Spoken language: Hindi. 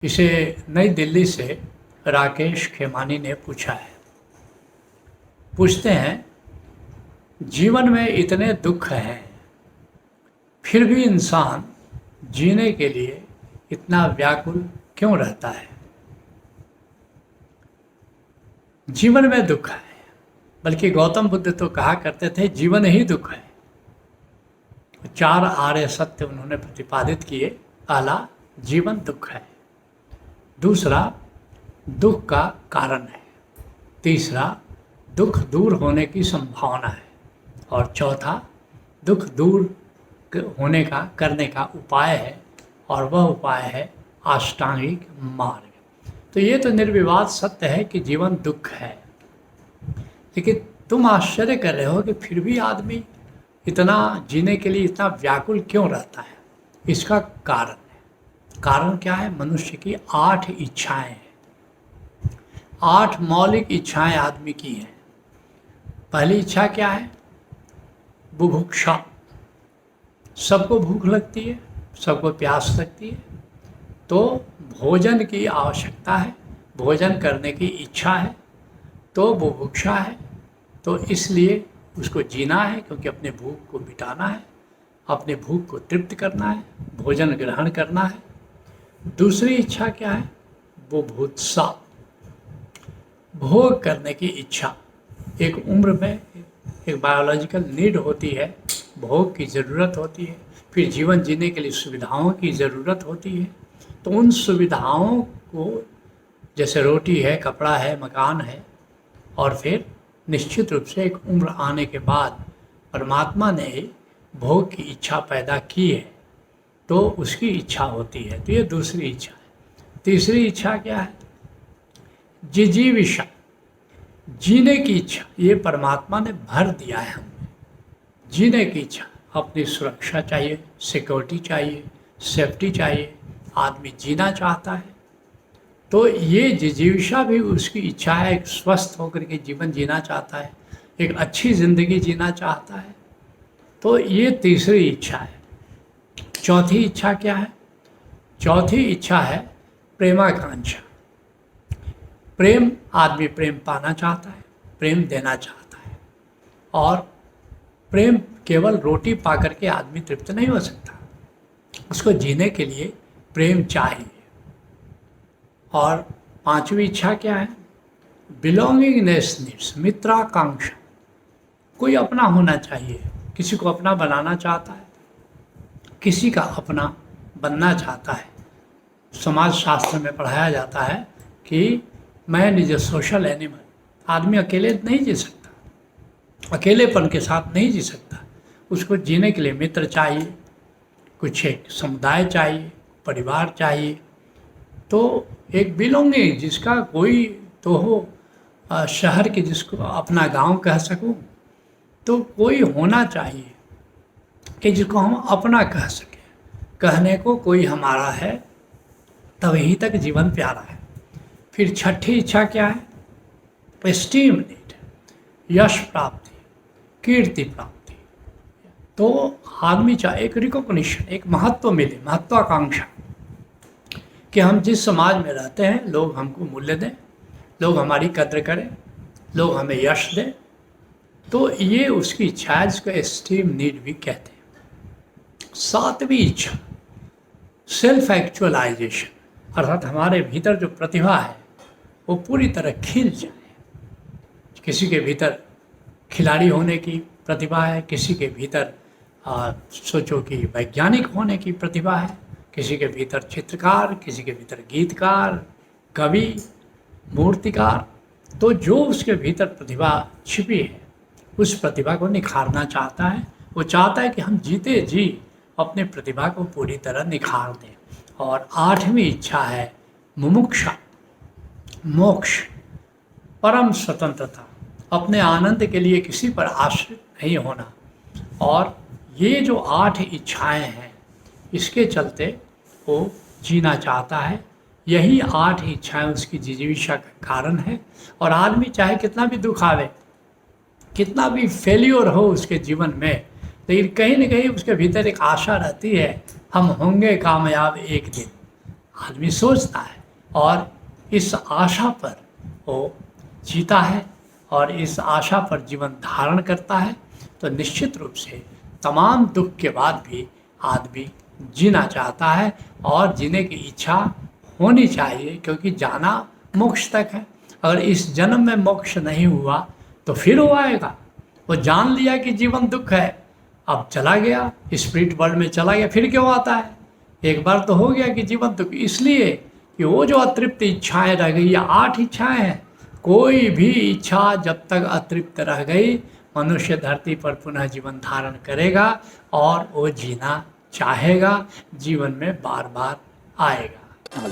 इसे नई दिल्ली से राकेश खेमानी ने पूछा है। पूछते हैं, जीवन में इतने दुख हैं, फिर भी इंसान जीने के लिए इतना व्याकुल क्यों रहता है? जीवन में दुख है, बल्कि गौतम बुद्ध तो कहा करते थे जीवन ही दुख है। 4 आर्य सत्य उन्होंने प्रतिपादित किए। पहला, जीवन दुख है। दूसरा, दुख का कारण है। तीसरा, दुख दूर होने की संभावना है। और चौथा, दुख दूर होने का करने का उपाय है, और वह उपाय है अष्टांगिक मार्ग। तो ये तो निर्विवाद सत्य है कि जीवन दुख है, लेकिन तुम आश्चर्य कर रहे हो कि फिर भी आदमी इतना जीने के लिए इतना व्याकुल क्यों रहता है। इसका कारण है। कारण क्या है? मनुष्य की 8 इच्छाएं हैं। 8 मौलिक इच्छाएं आदमी की हैं। पहली इच्छा क्या है? बुभुक्षा। सबको भूख लगती है, सबको प्यास लगती है, तो भोजन की आवश्यकता है, भोजन करने की इच्छा है, तो बुभुक्षा है। तो इसलिए उसको जीना है, क्योंकि अपने भूख को मिटाना है, अपने भूख को तृप्त करना है, भोजन ग्रहण करना है। दूसरी इच्छा क्या है? बुभुत्सा, भोग करने की इच्छा। एक उम्र में एक बायोलॉजिकल नीड होती है, भोग की ज़रूरत होती है, फिर जीवन जीने के लिए सुविधाओं की ज़रूरत होती है। तो उन सुविधाओं को, जैसे रोटी है, कपड़ा है, मकान है, और फिर निश्चित रूप से एक उम्र आने के बाद परमात्मा ने भोग की इच्छा पैदा की है, तो उसकी इच्छा होती है। तो ये दूसरी इच्छा है। तीसरी इच्छा क्या है? जिजीविषा, जीने की इच्छा। ये परमात्मा ने भर दिया है हमें। जीने की इच्छा, अपनी सुरक्षा चाहिए, सिक्योरिटी चाहिए, सेफ्टी चाहिए, आदमी जीना चाहता है। तो ये जिजीविषा भी उसकी इच्छा है। एक स्वस्थ होकर के जीवन जीना चाहता है, एक अच्छी ज़िंदगी जीना चाहता है। तो ये तीसरी इच्छा है। चौथी इच्छा क्या है? चौथी इच्छा है प्रेमाकांक्षा। प्रेम, आदमी प्रेम पाना चाहता है, प्रेम देना चाहता है। और प्रेम केवल रोटी पा करके आदमी तृप्त नहीं हो सकता, उसको जीने के लिए प्रेम चाहिए। और पांचवी इच्छा क्या है? बिलोंगिंगनेस नीड्स, मित्राकांक्षा। कोई अपना होना चाहिए, किसी को अपना बनाना चाहता है, किसी का अपना बनना चाहता है। समाज शास्त्र में पढ़ाया जाता है कि man is a social animal. आदमी अकेले नहीं जी सकता, अकेलेपन के साथ नहीं जी सकता। उसको जीने के लिए मित्र चाहिए, कुछ एक समुदाय चाहिए, परिवार चाहिए। तो एक बिलोंगिंग, जिसका कोई तो हो, शहर के जिसको अपना गांव कह सकूं, तो कोई होना चाहिए कि जिसको हम अपना कह सकें। कहने को कोई हमारा है, तभी तक जीवन प्यारा है। फिर छठी इच्छा क्या है? एस्टीम नीड, यश प्राप्ति, कीर्ति प्राप्ति। तो आदमी चाहे एक रिकॉग्निशन, एक महत्व मिले, महत्वाकांक्षा, कि हम जिस समाज में रहते हैं लोग हमको मूल्य दें, लोग हमारी कद्र करें, लोग हमें यश दें। तो ये उसकी इच्छा है, जिसको एस्टीम नीड भी कहते हैं। सातवीं इच्छा सेल्फ एक्चुअलाइजेशन, अर्थात हमारे भीतर जो प्रतिभा है वो पूरी तरह खिल जाए। किसी के भीतर खिलाड़ी होने की प्रतिभा है, किसी के भीतर सोचो कि वैज्ञानिक होने की प्रतिभा है, किसी के भीतर चित्रकार, किसी के भीतर गीतकार, कवि, मूर्तिकार। तो जो उसके भीतर प्रतिभा छिपी है, उस प्रतिभा को निखारना चाहता है। वो चाहता है कि हम जीते जी अपने प्रतिभा को पूरी तरह निखार दें। और 8वीं इच्छा है मुमुक्षा, मोक्ष, परम स्वतंत्रता, अपने आनंद के लिए किसी पर आश्रित नहीं होना। और ये जो 8 इच्छाएं हैं, इसके चलते वो जीना चाहता है। यही 8 इच्छाएं उसकी जिजीविषा का कारण है। और आदमी चाहे कितना भी दुख आवे, कितना भी फेल्योर हो उसके जीवन में, लेकिन कहीं ना कहीं उसके भीतर एक आशा रहती है, हम होंगे कामयाब एक दिन। आदमी सोचता है और इस आशा पर वो जीता है और इस आशा पर जीवन धारण करता है, तो निश्चित रूप से तमाम दुख के बाद भी आदमी जीना चाहता है और जीने की इच्छा होनी चाहिए, क्योंकि जाना मोक्ष तक है। अगर इस जन्म में मोक्ष नहीं हुआ तो फिर वो आएगा। वो जान लिया कि जीवन दुख है, अब चला गया, स्पिरिट वर्ल्ड में चला गया, फिर क्यों आता है? एक बार तो हो गया कि जीवन दुख, इसलिए कि वो जो अतृप्त इच्छाएं रह गई, या 8 इच्छाएं हैं, कोई भी इच्छा जब तक अतृप्त रह गई, मनुष्य धरती पर पुनः जीवन धारण करेगा और वो जीना चाहेगा, जीवन में बार बार आएगा।